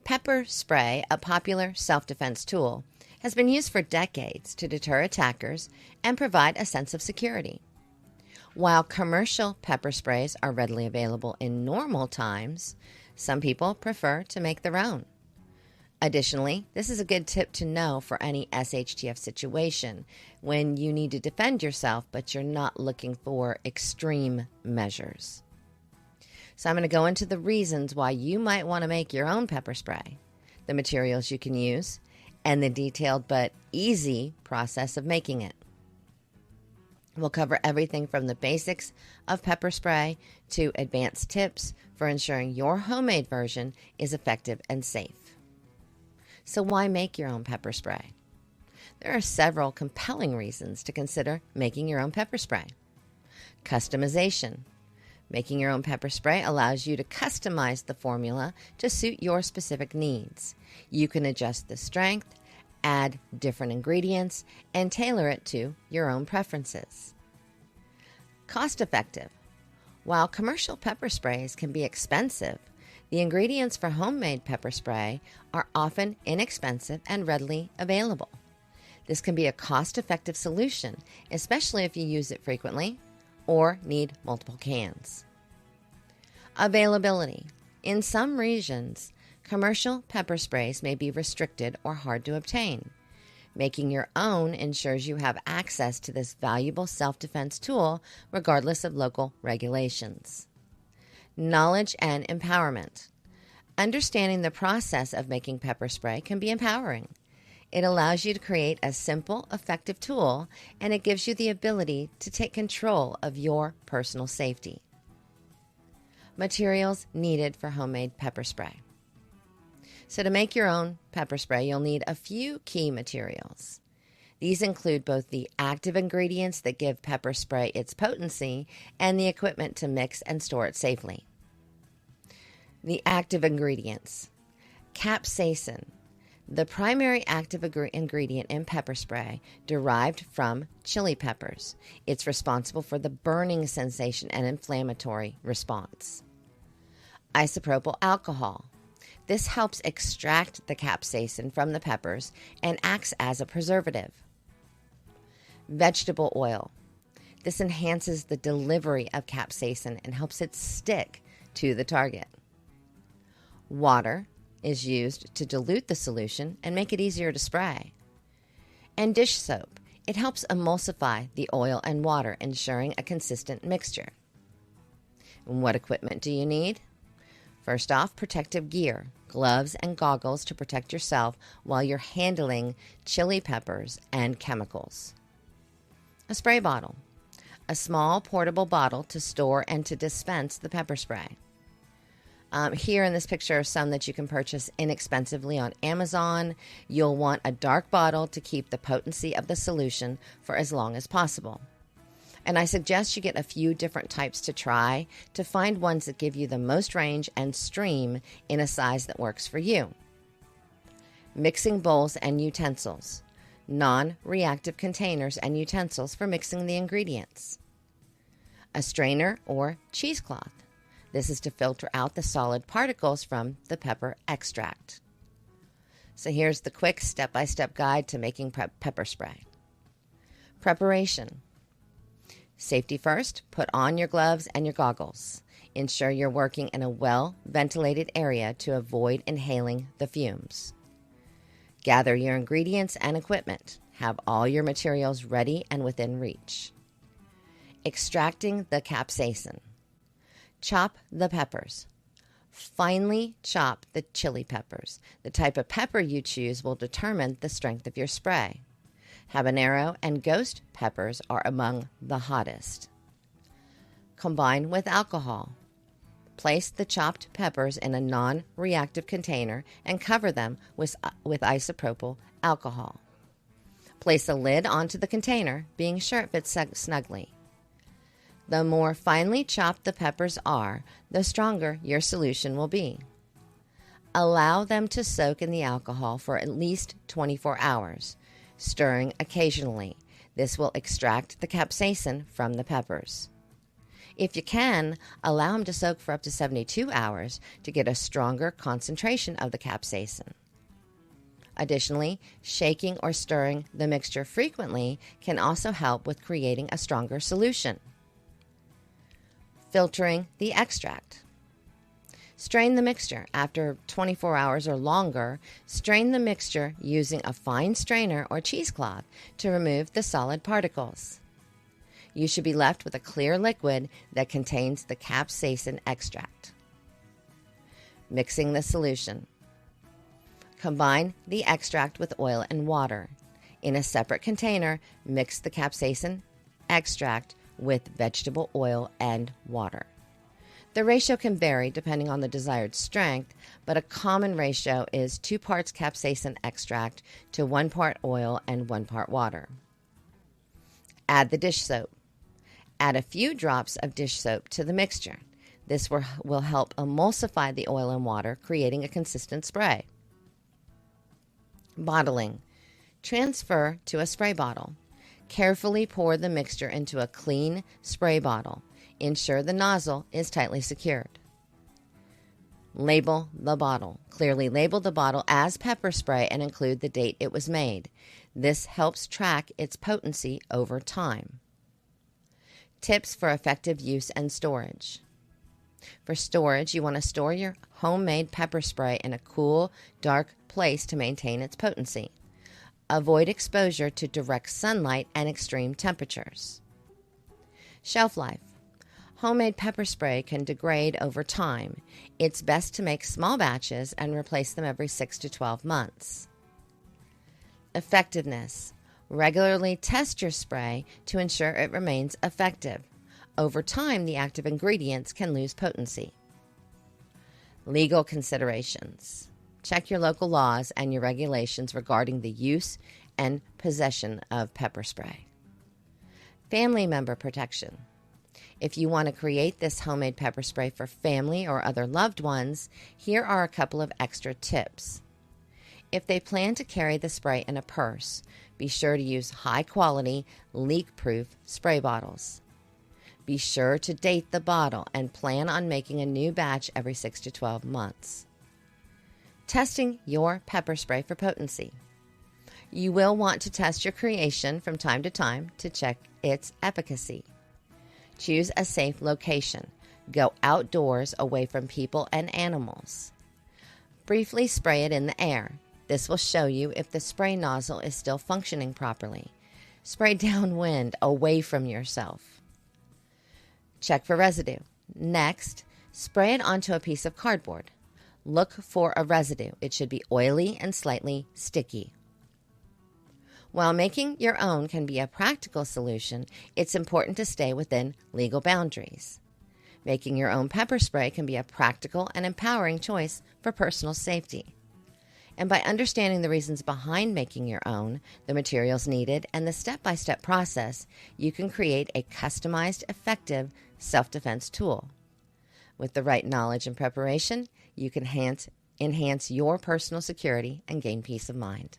Pepper spray, a popular self-defense tool, has been used for decades to deter attackers and provide a sense of security. While commercial pepper sprays are readily available in normal times, some people prefer to make their own. Additionally, this is a good tip to know for any SHTF situation when you need to defend yourself, but you're not looking for extreme measures. So I'm going to go into the reasons why you might want to make your own pepper spray, the materials you can use, and the detailed but easy process of making it. We'll cover everything from the basics of pepper spray to advanced tips for ensuring your homemade version is effective and safe. So why make your own pepper spray? There are several compelling reasons to consider making your own pepper spray. Customization. Making your own pepper spray allows you to customize the formula to suit your specific needs. You can adjust the strength, add different ingredients, and tailor it to your own preferences. Cost-effective. While commercial pepper sprays can be expensive, the ingredients for homemade pepper spray are often inexpensive and readily available. This can be a cost-effective solution, especially if you use it frequently or need multiple cans. Availability. In some regions, commercial pepper sprays may be restricted or hard to obtain. Making your own ensures you have access to this valuable self-defense tool regardless of local regulations. Knowledge and empowerment. Understanding the process of making pepper spray can be empowering. It allows you to create a simple, effective tool, and it gives you the ability to take control of your personal safety. Materials needed for homemade pepper spray. So to make your own pepper spray, you'll need a few key materials. These include both the active ingredients that give pepper spray its potency and the equipment to mix and store it safely. The active ingredients. Capsaicin, the primary active ingredient in pepper spray derived from chili peppers. It's responsible for the burning sensation and inflammatory response. Isopropyl alcohol. This helps extract the capsaicin from the peppers and acts as a preservative. Vegetable oil. This enhances the delivery of capsaicin and helps it stick to the target. Water is used to dilute the solution and make it easier to spray. And dish soap. It helps emulsify the oil and water, ensuring a consistent mixture. And what equipment do you need? First off, protective gear, gloves and goggles to protect yourself while you're handling chili peppers and chemicals. A spray bottle, a small portable bottle to store and to dispense the pepper spray. Here in this picture are some that you can purchase inexpensively on Amazon. You'll want a dark bottle to keep the potency of the solution for as long as possible. And I suggest you get a few different types to try to find ones that give you the most range and stream in a size that works for you. Mixing bowls and utensils, non-reactive containers and utensils for mixing the ingredients. A strainer or cheesecloth. This is to filter out the solid particles from the pepper extract. So here's the quick step-by-step guide to making pepper spray. Preparation. Safety first, put on your gloves and your goggles. Ensure you're working in a well-ventilated area to avoid inhaling the fumes. Gather your ingredients and equipment. Have all your materials ready and within reach. Extracting the capsaicin. Chop the peppers. Finely chop the chili peppers. The type of pepper you choose will determine the strength of your spray. Habanero and ghost peppers are among the hottest. Combine with alcohol. Place the chopped peppers in a non-reactive container and cover them with isopropyl alcohol. Place a lid onto the container, being sure it fits snugly. The more finely chopped the peppers are, the stronger your solution will be. Allow them to soak in the alcohol for at least 24 hours, stirring occasionally. This will extract the capsaicin from the peppers. If you can, allow them to soak for up to 72 hours to get a stronger concentration of the capsaicin. Additionally, shaking or stirring the mixture frequently can also help with creating a stronger solution. Filtering the extract. Strain the mixture. After 24 hours or longer, strain the mixture using a fine strainer or cheesecloth to remove the solid particles. You should be left with a clear liquid that contains the capsaicin extract. Mixing the solution. Combine the extract with oil and water. In a separate container, mix the capsaicin extract with vegetable oil and water. The ratio can vary depending on the desired strength, but a common ratio is 2 parts capsaicin extract to 1 part oil and 1 part water. Add the dish soap. Add a few drops of dish soap to the mixture. This will help emulsify the oil and water, creating a consistent spray. Bottling. Transfer to a spray bottle. Carefully pour the mixture into a clean spray bottle. Ensure the nozzle is tightly secured. Label the bottle. Clearly label the bottle as pepper spray and include the date it was made. This helps track its potency over time. Tips for effective use and storage. For storage, you want to store your homemade pepper spray in a cool, dark place to maintain its potency. Avoid exposure to direct sunlight and extreme temperatures. Shelf life. Homemade pepper spray can degrade over time. It's best to make small batches and replace them every 6 to 12 months. Effectiveness. Regularly test your spray to ensure it remains effective. Over time, the active ingredients can lose potency. Legal considerations. Check your local laws and your regulations regarding the use and possession of pepper spray. Family member protection. If you want to create this homemade pepper spray for family or other loved ones, here are a couple of extra tips. If they plan to carry the spray in a purse, be sure to use high-quality, leak-proof spray bottles. Be sure to date the bottle and plan on making a new batch every 6 to 12 months. Testing your pepper spray for potency. You will want to test your creation from time to time to check its efficacy. Choose a safe location. Go outdoors away from people and animals. Briefly spray it in the air. This will show you if the spray nozzle is still functioning properly. Spray downwind, away from yourself. Check for residue. Next, spray it onto a piece of cardboard. Look for a residue. It should be oily and slightly sticky. While making your own can be a practical solution, it's important to stay within legal boundaries. Making your own pepper spray can be a practical and empowering choice for personal safety. And by understanding the reasons behind making your own, the materials needed, and the step-by-step process, you can create a customized, effective self-defense tool. With the right knowledge and preparation, you can enhance your personal security and gain peace of mind.